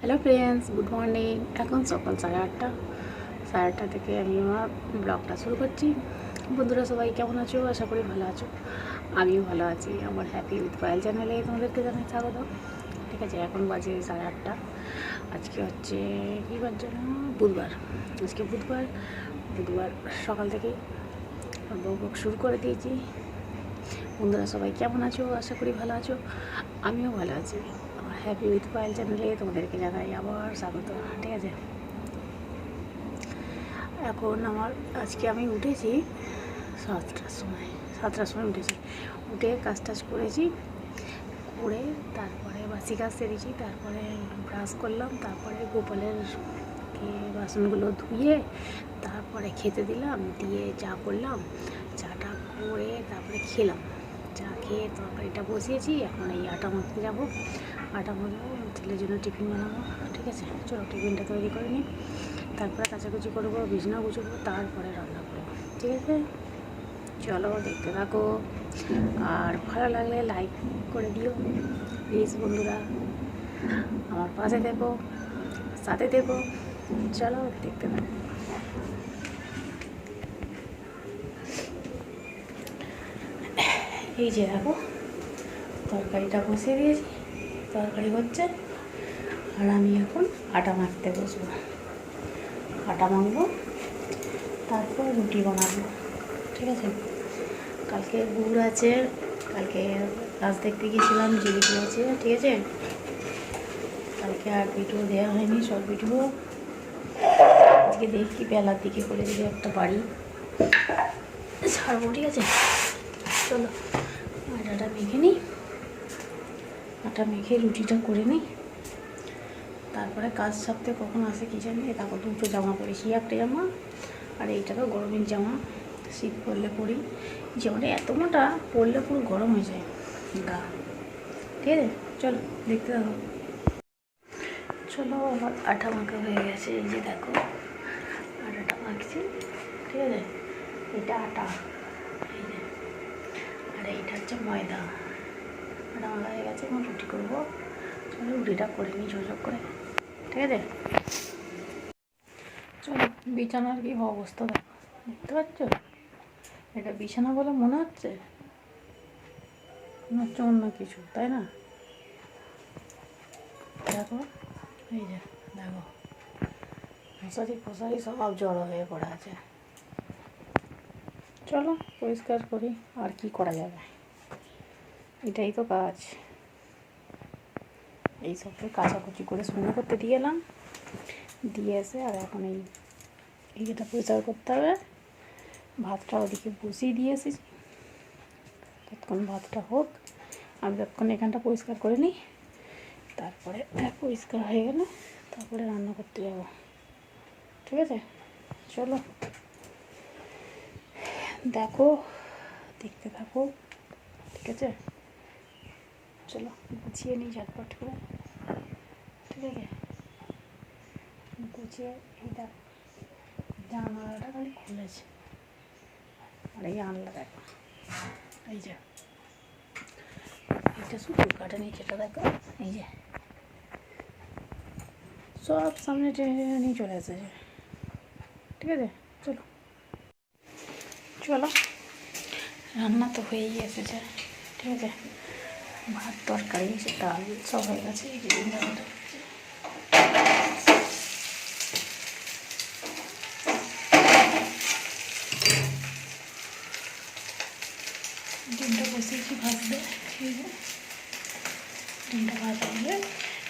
Hello friends, good morning. এখন সকাল 8:30। 8:30 থেকে আমি আমার ব্লগটা শুরু করছি। বন্ধুরা সবাই কেমন আছো? আশা করি ভালো আছো। আমিও ভালো আছি। আমার হ্যাপি উইথ পায়েল চ্যানেলে তোমাদেরকে জানাই স্বাগত। ঠিক আছে, এখন বাজে 8:30। আজকে হচ্ছে কী বার যেন? বুধবার। আজকে বুধবার সকাল থেকে ব্লগ শুরু করে দিয়েছি। বন্ধুরা সবাই কেমন আছো? আশা করি ভালো আছো। আমিও ভালো আছি। আমার হ্যাপি উইথ পায়েল চ্যানেলে তোমাদেরকে জানাই আবার স্বাগত। ঠিক আছে, এখন আজকে আমি উঠেছি 7টার সময়। 7টার সময় উঠেছি। উঠে কাজ টাজ করেছি, করে তারপরে বাসি কাজ সেরেছি, তারপরে ব্রাশ করলাম, তারপরে গোপালের বাসনগুলো ধুয়ে তারপরে খেতে দিলাম, দিয়ে চা করলাম। চাটা করে তারপরে খেলাম। চা খেয়ে তরকারিটা বসিয়েছি। এখন এই আটা মাখতে যাবো। আটা মাখবো, ছেলের জন্য টিফিন বানাবো। ঠিক আছে, চলো টিফিনটা তৈরি করে নিই। তারপরে কাচাকুচি করবো, বিছনা গুছবো, তারপরে রান্না করবো। ঠিক আছে, চলো দেখতে থাকো। আর ভালো লাগলে লাইক করে দিও প্লিজ বন্ধুরা। আমার পাশে থেকো, সাথে থেকো। চলো দেখতে থাকো। এই যে দেখো, তরকারিটা বসিয়ে দিয়েছি। তরকারি হচ্ছে, আর আমি এখন আটা মাখতে বসবো। আটা মাখবো, তারপর রুটি বানাবো। ঠিক আছে, কালকে গুড় আছে, কালকে গাছ দেখতে গিয়েছিলাম, জিলিপি আছে। ঠিক আছে, কালকে আর ভিডিও দেওয়া হয়নি, সব ভিডিও আজকে দেখি বেলার দিকে করে যদি একটা বাড়ি ছাড়বো। ঠিক আছে, চলো আটাটা মেখে নিই। আটা মেখে রুটিটা করে নিই, তারপরে কাজ সারতে কখন আসে কি জানি। তারপর দুটো জামা পরেছি, একটা জামা আর এইটা তো গরমের জামা। শীত পরলে পরি, জামাটা এত মোটা পরলে পুরো গরম হয়ে যায় গা। ঠিক আছে, চলো দেখতে থাকো। চলো, আমার আটা মাখা হয়ে গেছে। এই যে দেখো, আটাটা মাখছি। ঠিক আছে, এটা আটা, এই যে, আর এইটা হচ্ছে ময়দা। আটা মাখা হয়ে গেছে, এখন রুটি করবো। চলো রুটিটা করে নিই ঝোঝক করে। ঠিক আছে, চলো। বিছানার কি অবস্থা দেখো, দেখতে পাচ্ছ? এটা বিছানা বলে মনে হচ্ছে অন্য কিছু, তাই না? দেখো, এই যে দেখো, মশারি ফশারি সব জড়ো হয়ে পড়ে আছে। চলো পরিষ্কার করি, আর কি করা যাবে, এটাই তো কাজ। এই সবকে কাচাকুচি করে শুকনো করতে দিয়ে এলাম, দিয়ে এসে আর এখন এইটা পরিষ্কার করতে হবে। ভাতটা ওদিকে বসিয়ে দিয়ে এসেছি, ততক্ষণ ভাতটা হোক, আমি ততক্ষণ এখানটা পরিষ্কার করে নিই। তারপরে পরিষ্কার হয়ে গেলে তারপরে রান্না করতে যাব। ঠিক আছে, চলো দেখো, দেখতে থাকো। ঠিক আছে, চলো গুছিয়ে নিই ঝটপট করে। ঠিক আছে, গুছিয়ে এই দেখো, জানালাটা খালি খুলেছে, আর এই আনলা দেখো, এই যে এটা শুধু কাটা নিচেটা দেখো, এই যে সব সামনে টেনে নিয়ে চলে এসেছে। ঠিক আছে, চলো চলো, রান্না তো হয়েই এসেছে। ঠিক আছে, ভাত তরকারি ডাল সব হয়ে গেছে। এই যে ডিমটা বসিয়েছি ভাজতে। ঠিক আছে, ডিমটা ভাজা হলে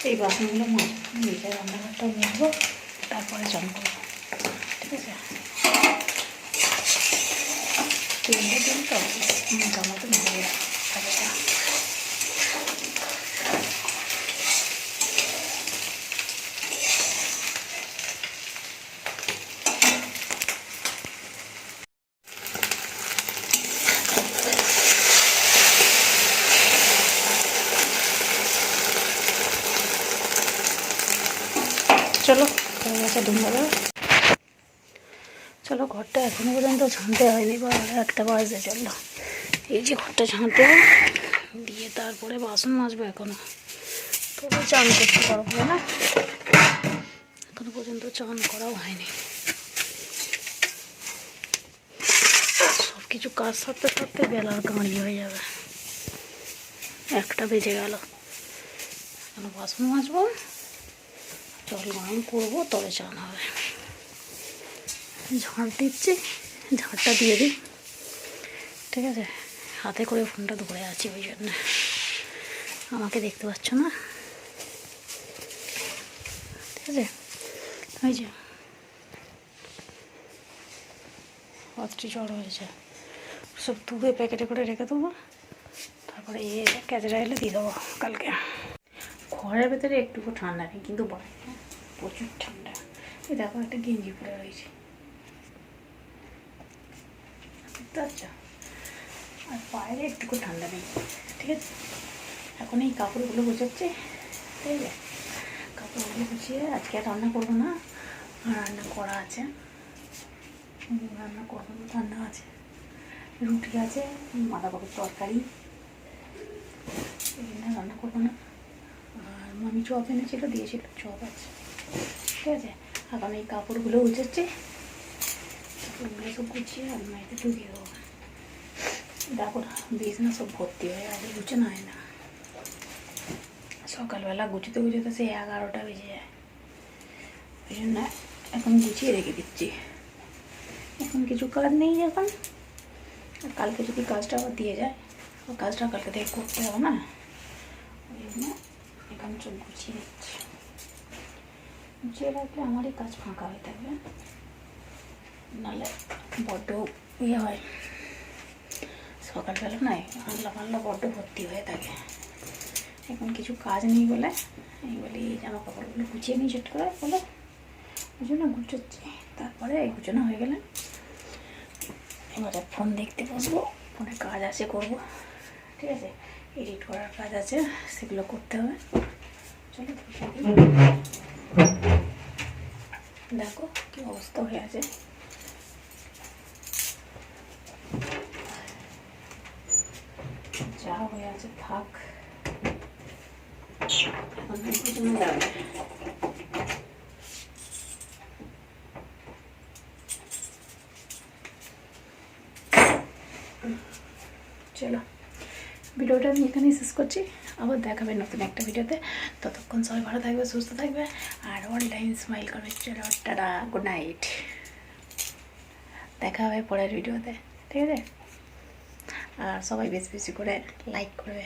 এই বাসনগুলো মাজবো, নিজের রান্নাঘরটা মাজবো, তারপরে চান করবো। ঠিক আছে, তিনটে দিন তো মোটামুটি ভালো খাবারটা। চলো হয়ে গেছে ডিম ভাজা। চলো, ঘরটা এখনো পর্যন্ত ঝাঁটতে হয়নি, বা একটা বাজতে চললো। এই যে ঘরটা ঝাঁটতে দিয়ে তারপরে বাসন মাজবো এখনো, তবে চান করতে পারবো না। চান করাও হয়নি। সব কিছু কাজ সারতে সারতে বেলার গাঁড়ি হয়ে যাবে। 1টা বেজে গেল। এখন বাসন মাজবো, জল গরম করবো, তবে চান হবে। ঝাঁট দিচ্ছি, ঝাঁটটা দিয়ে দিই। ঠিক আছে, হাতে করে ফোনটা ধরে আছি, ওই জন্য আমাকে দেখতে পাচ্ছ না। ঠিক আছে, ওই যে পাত্রী জ্বর হয়েছে, সব তুলে প্যাকেটে করে রেখে দেবো, তারপরে ক্যাচেরা এলে দিয়ে দেবো কালকে। ঘরের ভেতরে একটুকু ঠান্ডা নেই, কিন্তু বাইরে প্রচুর ঠান্ডা। এই দেখো একটা গেঞ্জি পরে রয়েছে, বুঝতে পারছো? আর বাইরে একটুকু ঠান্ডা নেই। ঠিক আছে, এখন এই কাপড়গুলো গোছাচ্ছি। ঠিক আছে, কাপড়গুলো গুছিয়ে আজকে আর রান্না করবো না, আর রান্না করা আছে, রান্না করবো না, রান্না আছে, রুটি আছে, বাঁধাকপির তরকারি, এই জন্য রান্না করবো না। আর মামি চপ এনেছিল, দিয়েছিল, চপ আছে। ঠিক আছে, এখন এই কাপড়গুলো গুছাচ্ছি, কাপড়গুলো সব গুছিয়ে আলমারিতে ঢুকিয়ে দেবো। দেখো না, বিছানা সব ভর্তি হয়ে গেছে, গুছানো হয় না। সকালবেলা গুছোতে গুছোতে সেই 11টা বেজে যায়, ওই জন্য এখন গুছিয়ে রেখে দিচ্ছি। এখন কিছু কাজ নেই এখন, আর কালকে যদি কাজটা আবার দিয়ে যায়, ও কাজটা কালকে থেকে করতে হবে না, ওই জন্য এখন সব গুছিয়ে দিচ্ছি। গুছিয়ে রাখলে আমারই কাজ ফাঁকা হয়ে থাকবে, নাহলে বড্ড ইয়ে হয়। সকালবেলা নয়, আল্লা পাল্লা বড্ড ভর্তি হয়ে থাকে। এখন কিছু কাজ নেই বলে এই জামা কাপড়গুলো গুছিয়ে নিই চট করে বলে, ওই জন্য গুছোচ্ছি। তারপরে এই গুছানো হয়ে গেলে এবারে ফোন দেখতে বসবো, ফোনে কাজ আছে করবো। ঠিক আছে, এডিট করার কাজ আছে, সেগুলো করতে হবে। চলো দেখো কি অবস্থা হয়ে আছে। যা হয়ে আছে থাক, এখন গুছানো যাবে। চলো, ভিডিওটা আমি এখানেই শেষ করছি, আবার দেখাবে নতুন একটা ভিডিওতে। ততক্ষণ সবাই ভালো থাকবে, সুস্থ থাকবে, আর অল টাইম স্মাইল করবে। চলো টাটা, গুড নাইট, দেখা হবে পরের ভিডিওতে। ঠিক আছে, আর সবাই বেশি বেশি করে লাইক করবে।